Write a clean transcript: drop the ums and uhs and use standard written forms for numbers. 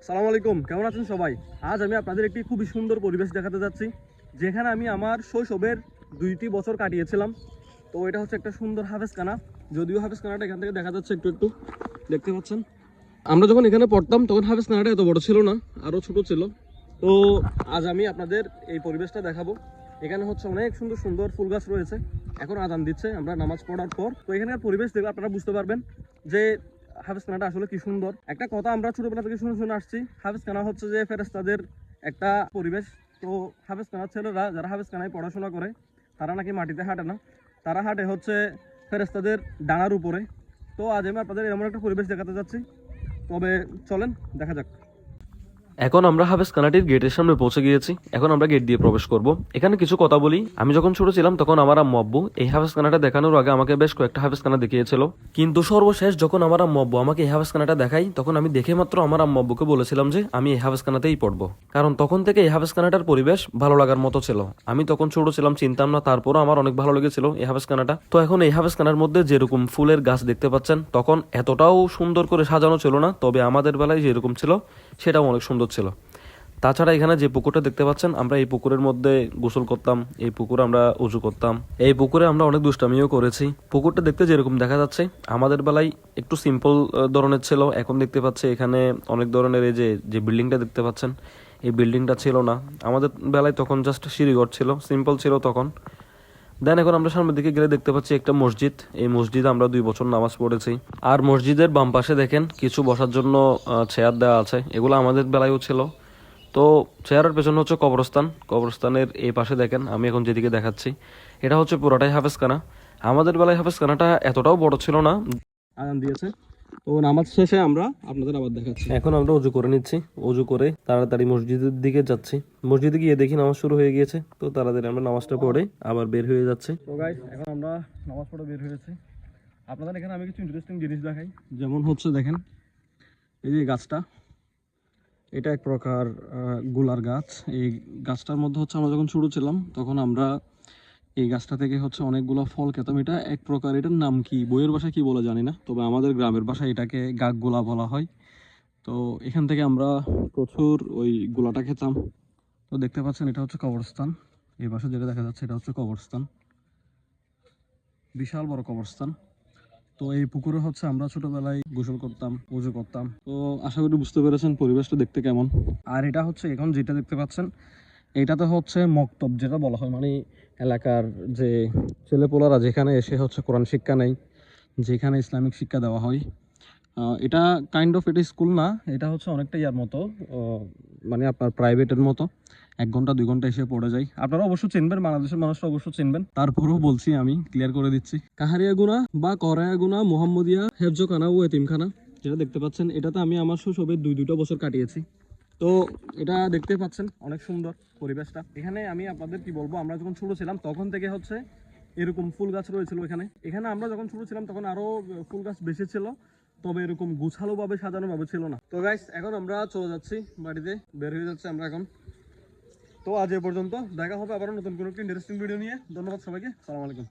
সালাম আলাইকুম, কেমন আছেন সবাই? আজ আমি আপনাদের একটি খুবই সুন্দর পরিবেশ দেখাতে যাচ্ছি, যেখানে আমি আমার শৈশবের 2টি বছর কাটিয়েছিলাম। তো এটা হচ্ছে একটা সুন্দর হাফেজখানা। যদিও হাফেজখানাটা এখান থেকে দেখা যাচ্ছে, একটু একটু দেখতে পাচ্ছেন। আমরা যখন এখানে পড়তাম তখন হাফেজখানাটা এত বড় ছিল না, আরও ছোট ছিল। তো আজ আমি আপনাদের এই পরিবেশটা দেখাবো। এখানে হচ্ছে অনেক সুন্দর সুন্দর ফুল গাছ রয়েছে। এখন আজান দিচ্ছে আমরা নামাজ পড়ার পর। তো এখানকার পরিবেশ দেখলে আপনারা বুঝতে পারবেন যে হাফেজখানাটা আসলে কি সুন্দর। একটা কথা আমরা ছোটবেলা থেকে শুনে শুনে আসছি, হাফেজখানা হচ্ছে যে ফেরেশতাদের একটা পরিবেশ। তো হাফেজখানার ছেলেরা যারা হাফেজখানায় পড়াশোনা করে তারা নাকি মাটিতে হাঁটে না, তারা হাঁটে হচ্ছে ফেরেশতাদের ডানার উপরে। তো আজ আমি আপনাদের এমন একটা পরিবেশ দেখাতে যাচ্ছি। তবে চলেন দেখা যাক। এখন আমরা হাফেজখানাটির গেটের সামনে পৌঁছে গিয়েছি। এখন আমরা গেট দিয়ে প্রবেশ করব। এখানে কিছু কথা বলি। আমি যখন ছোট ছিলাম তখন আমার আম্মু আব্বু এই হাফেজখানাটা দেখানোর আগে আমাকে বেশ কয়েকটা হাফেজখানা দেখিয়েছিল, কিন্তু সর্বশেষ যখন আমার আম্মু আব্বু আমাকে এই হাফেজখানাটা দেখাই তখন আমি দেখে মাত্র আমার আম্মু আব্বুকে বলেছিলাম যে আমি এই হাফেজখানাতেই পড়বো, কারণ তখন থেকে এই হাফেজখানাটার পরিবেশ ভালো লাগার মতো ছিল। আমি তখন ছোট ছিলাম, চিনতাম না, তারপরও আমার অনেক ভালো লেগেছিল এই হাফেজখানাটা। তো এখন এই হাফেজখানার মধ্যে যেরকম ফুলের গাছ দেখতে পাচ্ছেন, তখন এতটাও সুন্দর করে সাজানো ছিল না, তবে আমাদের বেলায় যেরকম ছিল সেটাও অনেক সুন্দর ছিল। তাছাড়া এখানে যে পুকুরটা দেখতে পাচ্ছেন, আমরা এই পুকুরের মধ্যে গোসল করতাম, এই পুকুরে আমরা উজু করতাম, এই পুকুরে আমরা অনেক দুষ্টামিও করেছি। পুকুরটা দেখতে যেরকম দেখা যাচ্ছে আমাদের বেলায় একটু সিম্পল ধরনের ছিল, এখন দেখতে পাচ্ছি এখানে অনেক ধরনের। এই যে যে বিল্ডিংটা দেখতে পাচ্ছেন, এই বিল্ডিংটা ছিল না আমাদের বেলায়, তখন জাস্ট সিঁড়িঘর ছিল, সিম্পল ছিল তখন। দেন এখন আমরা সামনের দিকে গেলে দেখতে পাচ্ছি একটা মসজিদ। এই মসজিদে আমরা 2 বছর নামাজ পড়েছি। আর মসজিদের বাম পাশে দেখেন কিছু বসার জন্য চেয়ার দেওয়া আছে, এগুলো আমাদের বেলায়ও ছিল। তো চেয়ারের পেছনে হচ্ছে কবরস্থান, কবরস্থানের এই পাশে দেখেন আমি এখন যেদিকে দেখাচ্ছি এটা হচ্ছে পুরোটাই হাফেজখানা। আমাদের বেলায় হাফেজখানাটা এতটাও বড় ছিল না। আজান দিয়েছে, তো নামাজ শেষে আমরা আপনাদের আবার দেখাচ্ছি। এখন আমরা উজু করে নিচ্ছি, উজু করে তাড়াতাড়ি মসজিদের দিকে যাচ্ছি। মসজিদে গিয়ে দেখি নামাজ শুরু হয়ে গিয়েছে, তো তাড়াতাড়ি আমরা নামাজটা পড়ে আবার বের হয়ে যাচ্ছি। তো গাইস, এখন আমরা নামাজ পড়ে বের হয়েছি। আপনাদের এখানে আমি কিছু ইন্টারেস্টিং জিনিস দেখাই। যেমন হচ্ছে দেখেন, এই যে গাছটা, এটা এক প্রকার গোলার গাছ। এই গাছটার মধ্যে হচ্ছে আমরা যখন ছোট ছিলাম তখন আমরা এই গাছটা থেকে হচ্ছে অনেকগুলো ফল খেতাম। এটা এক প্রকার, এটার নাম কি বইয়ের ভাষায় কি বলে জানি না, তবে আমাদের গ্রামের ভাষায় এটাকে গাগগোলা বলা হয়। তো এখান থেকে আমরা প্রচুর ওই গোলাটা খেতাম। তো দেখতে পাচ্ছেন এটা হচ্ছে কবরস্থান। এই পাশে যেটা দেখা যাচ্ছে এটা হচ্ছে কবরস্থান, বিশাল বড় কবরস্থান। তো এই পুকুরে হচ্ছে আমরা ছোটবেলায় গোসল করতাম, পুজো করতাম। তো আশা করি বুঝতে পেরেছেন পরিবেশটা দেখতে কেমন। আর এটা হচ্ছে এখন যেটা দেখতে পাচ্ছেন, এটাতে হচ্ছে মক্তব যেটা বলা হয়, মানে এলাকার যে ছেলেপোলারা যেখানে এসে হচ্ছে কোরআন শিক্ষা নেয়, যেখানে ইসলামিক শিক্ষা দেওয়া হয়। এটা কাইন্ড অফ, এটা স্কুল না, এটা হচ্ছে অনেকটা ইয়ার মতো, মানে আপনার প্রাইভেটের মতো। 1 ঘন্টা 2 ঘন্টা এসে পড়ে যায়। আপনারা অবশ্য চিনবেন, বাংলাদেশের মানুষরা অবশ্য চিনবেন, তারপরেও বলছি, আমি ক্লিয়ার করে দিচ্ছি। কাহারিয়া গুনা বা করায়া গুনা মোহাম্মদিয়া হেফজখানা ও এতিমখানা যেটা দেখতে পাচ্ছেন, এটাতে আমি আমার শৈশবের 2টা বছর কাটিয়েছি। তো এটা দেখতে পাচ্ছেন অনেক সুন্দর পরিবেশটা। এখানে আমি আপনাদের কি বলবো, আমরা যখন ছোট ছিলাম তখন থেকে হচ্ছে এরকম ফুল গাছ রয়েছিল এখানে। এখানে আমরা যখন ছোট ছিলাম তখন আরো ফুল গাছ বেশি ছিল, তবে এরকম গুছালো ভাবে সাজানো ভাবে ছিল না। তো গাইস, এখন আমরা চলে যাচ্ছি বাড়িতে, বের হয়ে যাচ্ছে আমরা এখন। তো আজ এ পর্যন্ত, দেখা হবে আবার নতুন কোনো একটা ইন্টারেস্টিং ভিডিও নিয়ে। ধন্যবাদ সবাইকে, সালাম আলাইকুম।